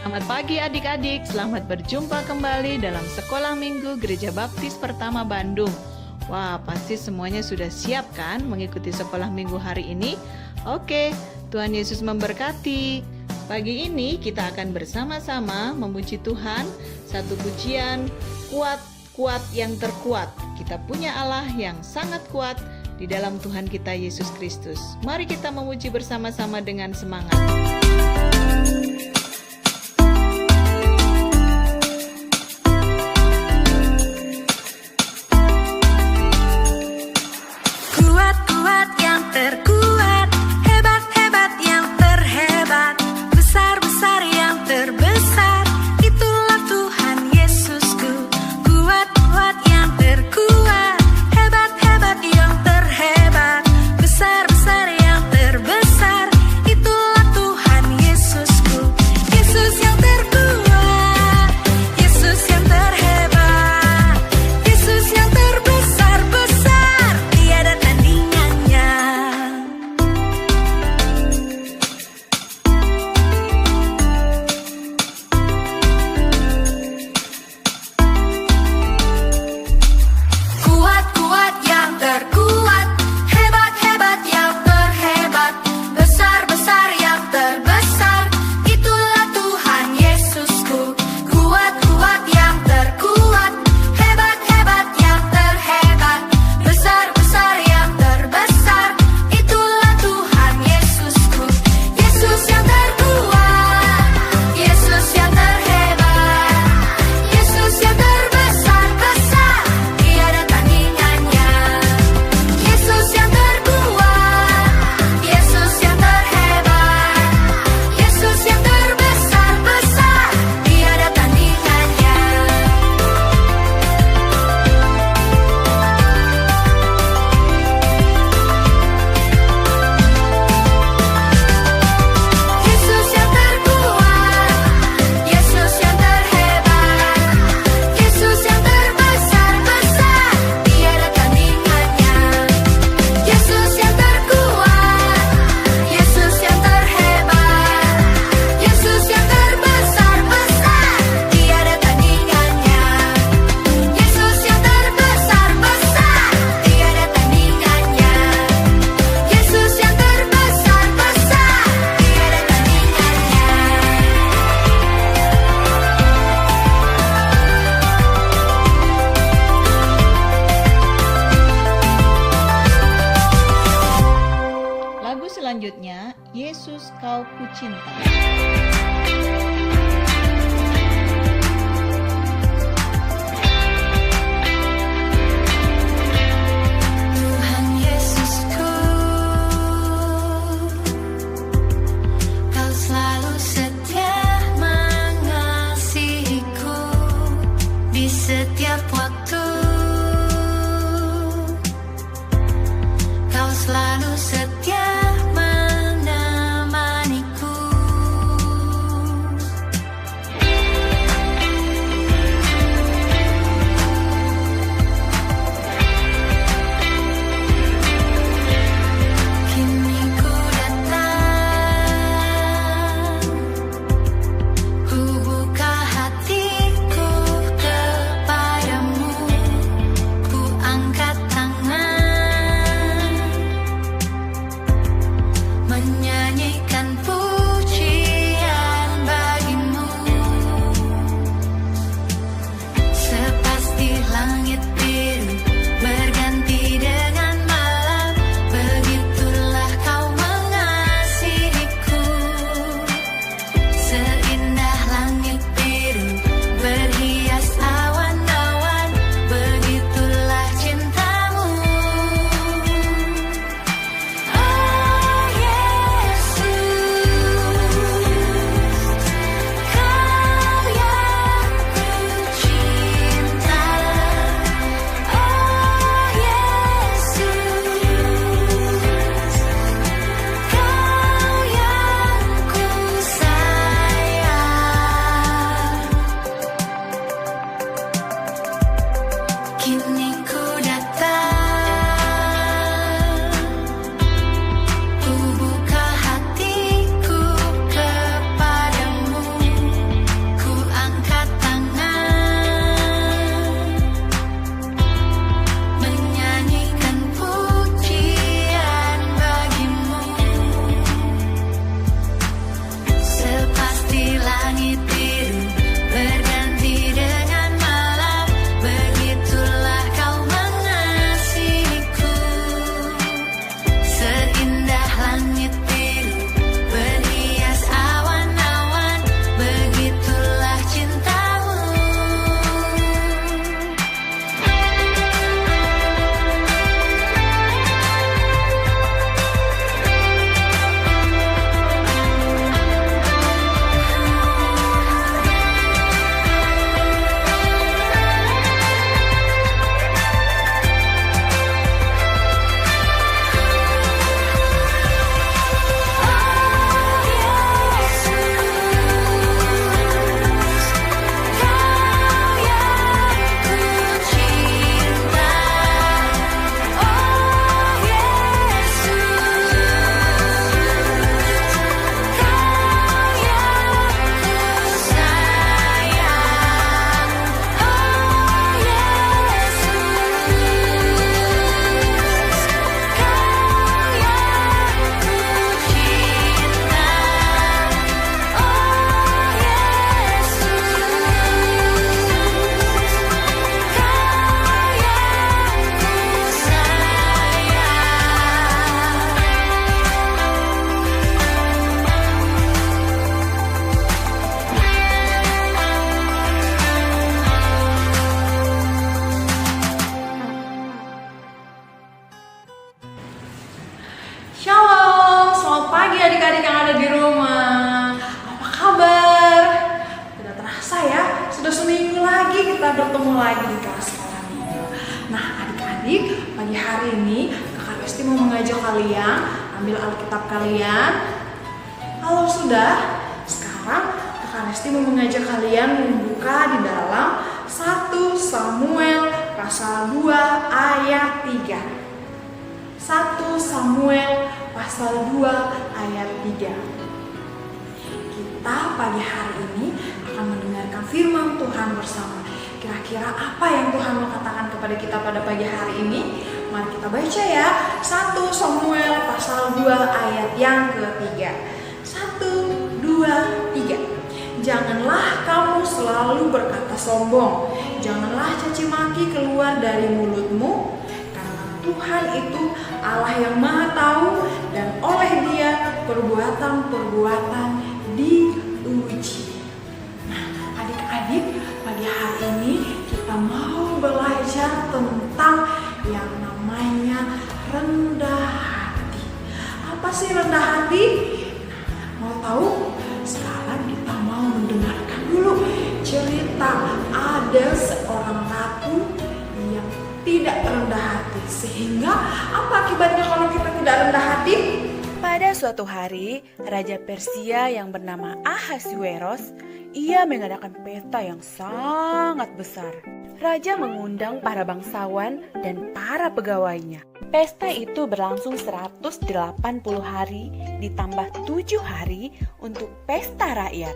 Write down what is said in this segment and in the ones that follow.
Selamat pagi adik-adik, selamat berjumpa kembali dalam Sekolah Minggu Gereja Baptis Pertama Bandung. Wah, pasti semuanya sudah siap kan mengikuti Sekolah Minggu hari ini? Oke, Tuhan Yesus memberkati. Pagi ini kita akan bersama-sama memuji Tuhan, satu pujian, kuat yang terkuat. Kita punya Allah yang sangat kuat di dalam Tuhan kita Yesus Kristus. Mari kita memuji bersama-sama dengan semangat. Kuat yang terkuat, hebat yang terhebat, besar yang terbesar, itulah Tuhan Yesusku. Kuat yang terkuat, hebat yang terhebat, besar yang terbesar, itulah Tuhan Yesusku. Yesus yang terkuat, Yesus yang terhebat, Yesus yang terbesar, tiada tandingannya. Kuat yang terkuat, hebat yang terhebat, besar yang terbesar, itulah Tuhan Yesusku. Kuat yang terkuat, hebat yang terhebat, besar yang terbesar, itulah Tuhan Yesusku. Yesus yang terkuat, Yesus yang terhebat, Yesus yang terbesar, tiada tandingannya. Yesus yang terkuat, Yesus yang terhebat, Yesus yang terbesar, tiada tandingannya. Yesus yang terkuat, Yesus yang terhebat, Yesus yang terbesar, tiada tandingannya. Yesus yang terkuat, Yesus yang terhebat, Yesus yang terbesar, tiada tandingannya. Yesus yang terbesar, tiada tandingannya. Yesus yang terbesar, tiada tandingannya. Lagu selanjutnya, Yesus Kau Kucinta. Tuhan Yesusku, Kau selalu setia mengasihiku di setiap waktu. Kau selalu setia menemaniku. adik-adik yang ada di rumah. Apa kabar? Tidak terasa ya, sudah seminggu lagi kita bertemu lagi di kelas sekolah minggu. Nah adik-adik, pagi hari ini Kakak Resti mau mengajak kalian ambil Alkitab kalian. Kalau sudah, sekarang Kakak Resti mau mengajak kalian membuka di dalam 1 Samuel pasal 2 ayat 3. 1 Samuel pasal 2 ayat 3. Kita pagi hari ini akan mendengarkan firman Tuhan bersama. Kira-kira apa yang Tuhan mau katakan kepada kita pada pagi hari ini? Mari kita baca ya. 1 Samuel pasal 2 ayat yang ketiga. 1, 2, 3. Janganlah kamu selalu berkata sombong. Janganlah caci maki keluar dari mulutmu. Karena Tuhan itu Allah yang Maha Tahu, dan oleh Dia perbuatan-perbuatan diuji. Nah, adik-adik, pagi hari ini kita mau belajar tentang yang namanya rendah hati. Apa sih rendah hati? Mau tahu? Sekarang kita mau mendengarkan dulu cerita ada seorang ratu yang tidak rendah hati. Sehingga apa akibatnya kalau kita tidak rendah hati? Pada suatu hari, Raja Persia yang bernama Ahasuerus, ia mengadakan pesta yang sangat besar. Raja mengundang para bangsawan dan para pegawainya. Pesta itu berlangsung 180 hari ditambah 7 hari untuk pesta rakyat.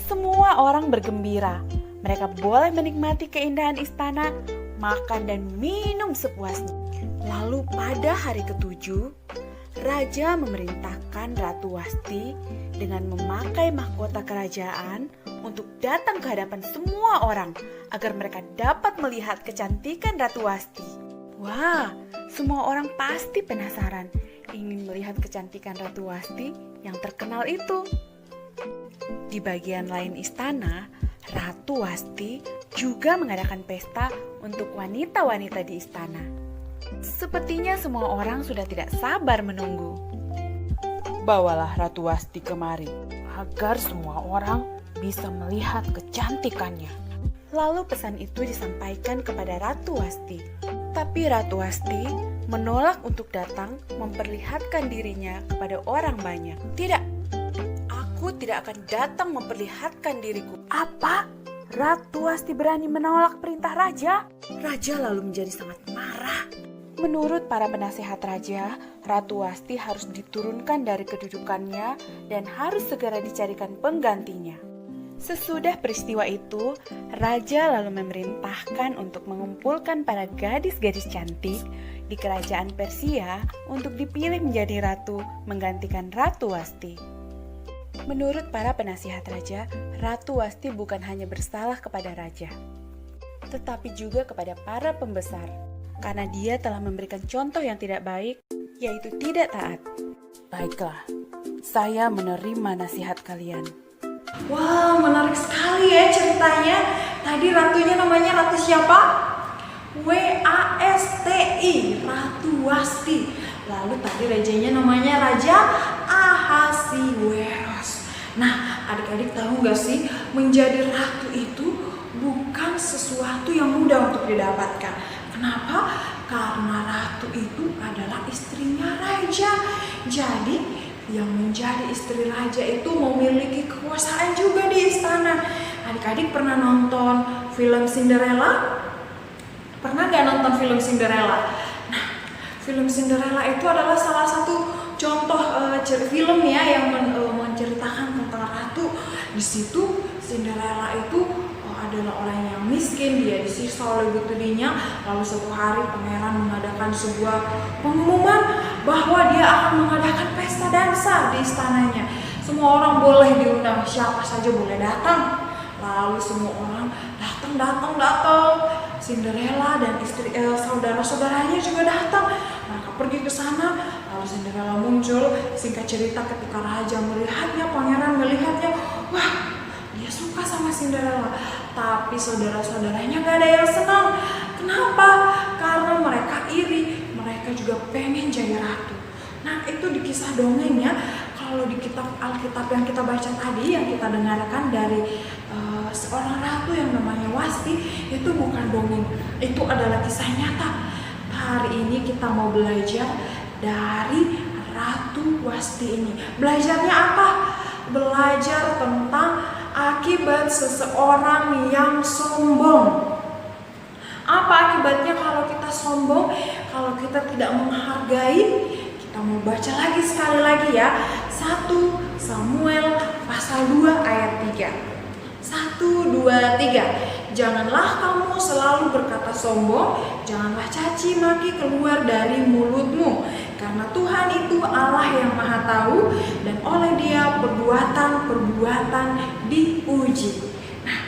Semua orang bergembira. Mereka boleh menikmati keindahan istana, makan dan minum sepuasnya. Lalu pada hari ke-7, Raja memerintahkan Ratu Wasti dengan memakai mahkota kerajaan untuk datang ke hadapan semua orang agar mereka dapat melihat kecantikan Ratu Wasti. Wah, semua orang pasti penasaran ingin melihat kecantikan Ratu Wasti yang terkenal itu. Di bagian lain istana, Ratu Wasti juga mengadakan pesta untuk wanita-wanita di istana. Sepertinya semua orang sudah tidak sabar menunggu. Bawalah Ratu Wasti kemari, agar semua orang bisa melihat kecantikannya. Lalu pesan itu disampaikan kepada Ratu Wasti. Tapi Ratu Wasti menolak untuk datang memperlihatkan dirinya kepada orang banyak. Tidak, aku tidak akan datang memperlihatkan diriku. Apa? Ratu Wasti berani menolak perintah raja? Raja lalu menjadi sangat marah. Menurut para penasehat raja, Ratu Wasti harus diturunkan dari kedudukannya dan harus segera dicarikan penggantinya. Sesudah peristiwa itu, raja lalu memerintahkan untuk mengumpulkan para gadis-gadis cantik di kerajaan Persia untuk dipilih menjadi ratu menggantikan Ratu Wasti. Menurut para penasihat raja, Ratu Wasti bukan hanya bersalah kepada raja, tetapi juga kepada para pembesar, karena dia telah memberikan contoh yang tidak baik, yaitu tidak taat. Baiklah, saya menerima nasihat kalian. Wah, menarik sekali ya ceritanya. Tadi ratunya namanya ratu siapa? W-A-S-T-I, Ratu Wasti. Lalu tadi rajanya namanya Raja Ahasuerus. Nah, adik-adik tahu gak sih, menjadi ratu itu bukan sesuatu yang mudah untuk didapatkan. Kenapa? Karena ratu itu adalah istrinya raja. Jadi yang menjadi istri raja itu memiliki kekuasaan juga di istana. Adik-adik pernah nonton film Cinderella? Pernah gak nonton film Cinderella? Nah, film Cinderella itu adalah salah satu contoh film ya yang menceritakan tentang ratu. Di situ Cinderella itu adalah orang yang miskin, dia disiksa oleh butudinya. Lalu suatu hari pangeran mengadakan sebuah pengumuman bahwa dia akan mengadakan pesta dansa di istananya. Semua orang boleh diundang, siapa saja boleh datang. Lalu semua orang datang. Cinderella dan istri saudara-saudaranya juga datang. Mereka pergi ke sana. Lalu Cinderella muncul. Singkat cerita, ketika raja melihatnya, pangeran melihatnya, wah, dia suka sama Cinderella. Tapi saudara-saudaranya gak ada yang senang. Kenapa? Karena mereka iri. Mereka juga pengen jadi ratu. Nah, itu di kisah dongengnya, kalau kalau di kitab Alkitab yang kita baca tadi, yang kita dengarkan dari seorang ratu yang namanya Wasti, itu bukan dongeng, itu adalah kisah nyata. Hari ini kita mau belajar dari Ratu Wasti ini. Belajarnya apa? Belajar tentang akibat seseorang yang sombong. Apa akibatnya kalau kita sombong? Kalau kita tidak menghargai, kita mau baca lagi sekali lagi ya. 1 Samuel pasal 2 ayat 3. 1, 2, 3. Janganlah kamu selalu berkata sombong, janganlah caci maki keluar dari mulutmu, karena Tuhan itu Allah yang Maha Tahu, dan oleh Dia perbuatan-perbuatan diuji. Nah,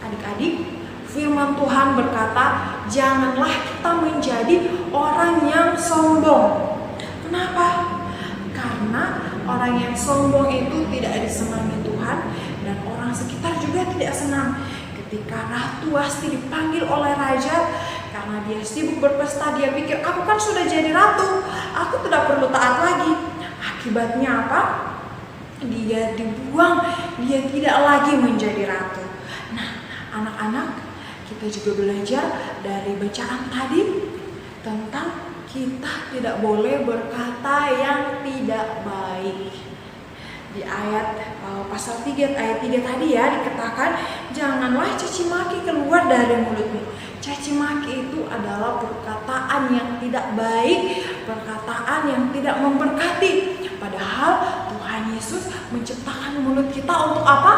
adik-adik, firman Tuhan berkata, janganlah kita menjadi orang yang sombong. Kenapa? Karena orang yang sombong itu tidak disenangi Tuhan, dan orang sekitar juga tidak senang. Ketika Ratu Wasti dipanggil oleh raja, karena dia sibuk berpesta, dia pikir, aku kan sudah jadi ratu, aku tidak perlu taat lagi. Akibatnya apa? Dia dibuang, dia tidak lagi menjadi ratu. Nah, anak-anak, kita juga belajar dari bacaan tadi tentang kita tidak boleh berkata yang tidak baik. Di ayat pasal 3 ayat 3 tadi ya dikatakan, janganlah caci maki keluar dari mulutmu. Caci maki itu adalah perkataan yang tidak baik, perkataan yang tidak memberkati. Padahal Tuhan Yesus menciptakan mulut kita untuk apa?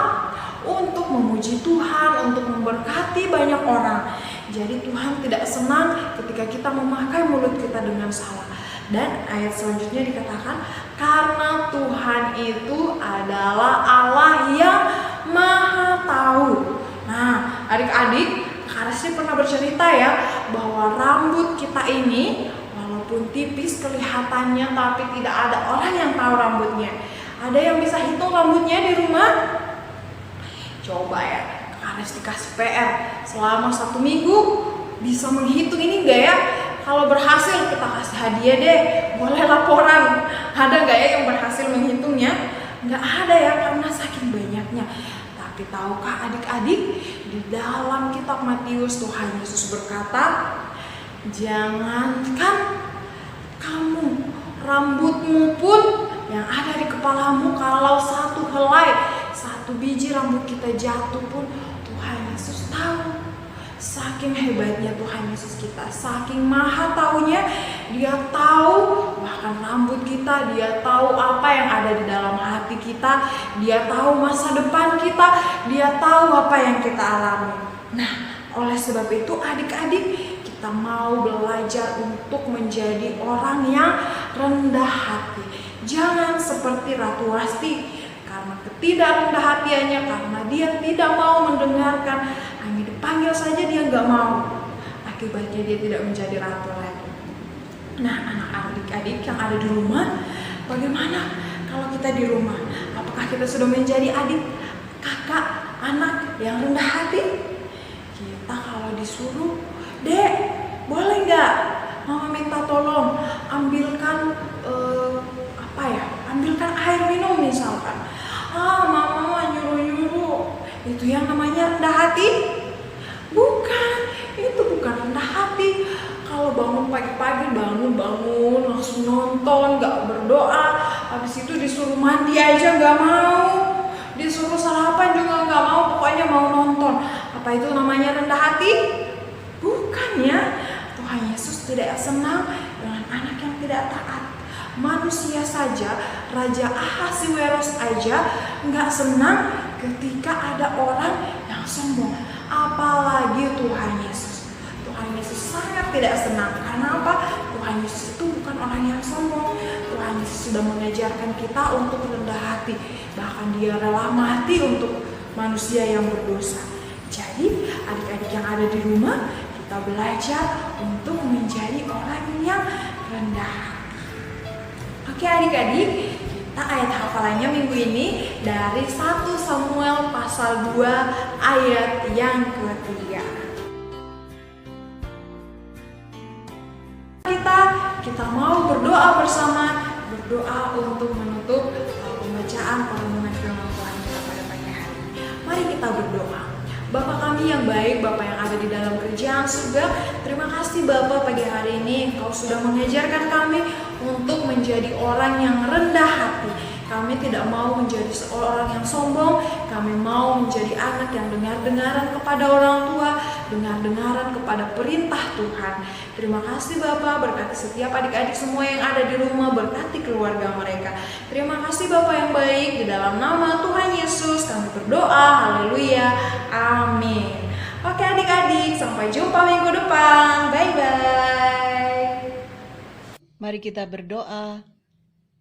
Untuk memuji Tuhan, untuk memberkati banyak orang. Jadi Tuhan tidak senang ketika kita memakai mulut kita dengan salah. Dan ayat selanjutnya dikatakan, karena Tuhan itu adalah Allah yang Maha Tahu. Nah, adik-adik, Kak Resti pernah bercerita ya, bahwa rambut kita ini walaupun tipis kelihatannya, tapi tidak ada orang yang tahu rambutnya. Ada yang bisa hitung rambutnya di rumah? Coba ya, Kak Resti kasih PR selama 1 minggu bisa menghitung ini enggak ya? Kalau berhasil kita kasih hadiah deh, boleh laporan. Ada nggak ya yang berhasil menghitungnya? Nggak ada ya, karena saking banyaknya. Tapi tahukah adik-adik, di dalam kitab Matius Tuhan Yesus berkata, jangankan kamu, rambutmu pun yang ada di kepalamu, kalau 1 helai, 1 biji rambut kita jatuh pun Tuhan Yesus tahu. Saking hebatnya Tuhan Yesus kita, saking maha taunya, Dia tahu bahkan rambut kita, Dia tahu apa yang ada di dalam hati kita, Dia tahu masa depan kita, Dia tahu apa yang kita alami. Nah, oleh sebab itu adik-adik, kita mau belajar untuk menjadi orang yang rendah hati. Jangan seperti Ratu Wasti, karena ketidakrendah hatiannya, karena dia tidak mau mendengarkan, hanya dipanggil saja dia nggak mau. Akibatnya dia tidak menjadi ratu lagi. Nah, anak-adik yang ada di rumah, bagaimana kalau kita di rumah? Apakah kita sudah menjadi adik, kakak, anak yang rendah hati? Kita kalau disuruh, Dek, boleh nggak Mama minta tolong ambilkan ambilkan air minum misalkan. Mama nyuruh-nyuruh. Itu yang namanya rendah hati? Bukan, itu bukan rendah hati. Kalau bangun pagi-pagi, bangun langsung nonton, gak berdoa, habis itu disuruh mandi aja gak mau, disuruh sarapan juga gak mau, pokoknya mau nonton. Apa itu namanya rendah hati? Bukan ya. Tuhan Yesus tidak senang dengan anak yang tidak taat. Manusia saja, Raja Ahasiweros aja gak senang ketika ada orang yang sombong, apalagi Tuhan Yesus. Tuhan Yesus sangat tidak senang. Karena apa? Tuhan Yesus itu bukan orang yang sombong. Tuhan Yesus sudah mengajarkan kita untuk rendah hati. Bahkan Dia rela mati untuk manusia yang berdosa. Jadi adik-adik yang ada di rumah, kita belajar untuk menjadi orang yang rendah hati. Oke adik-adik, kita ayat hafalannya minggu ini dari 1 Samuel pasal 2 ayat yang ketiga. Kita mau berdoa bersama, berdoa untuk menutup kita berdoa. Bapa kami yang baik, Bapa yang ada di dalam kerajaan surga, terima kasih Bapa pagi hari ini Engkau sudah mengajarkan kami untuk menjadi orang yang rendah hati. Kami tidak mau menjadi seorang yang sombong, kami mau menjadi anak yang dengar-dengaran kepada orang tua, dengar-dengaran kepada perintah Tuhan. Terima kasih Bapa, berkati setiap adik-adik semua yang ada di rumah, berkati keluarga mereka. Terima kasih Bapa yang baik, di dalam nama Tuhan Yesus kami berdoa, haleluya, amin. Oke adik-adik, sampai jumpa minggu depan, bye-bye. Mari kita berdoa.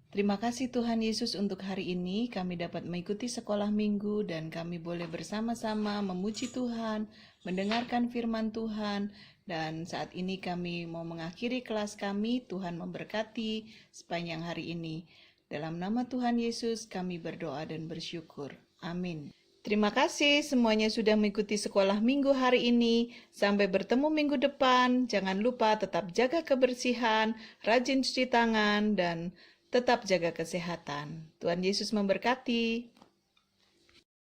Terima kasih Tuhan Yesus untuk hari ini kami dapat mengikuti sekolah minggu dan kami boleh bersama-sama memuji Tuhan, mendengarkan firman Tuhan, dan saat ini kami mau mengakhiri kelas kami. Tuhan memberkati sepanjang hari ini. Dalam nama Tuhan Yesus kami berdoa dan bersyukur. Amin. Terima kasih semuanya sudah mengikuti sekolah minggu hari ini. Sampai bertemu minggu depan. Jangan lupa tetap jaga kebersihan, rajin cuci tangan, dan tetap jaga kesehatan. Tuhan Yesus memberkati.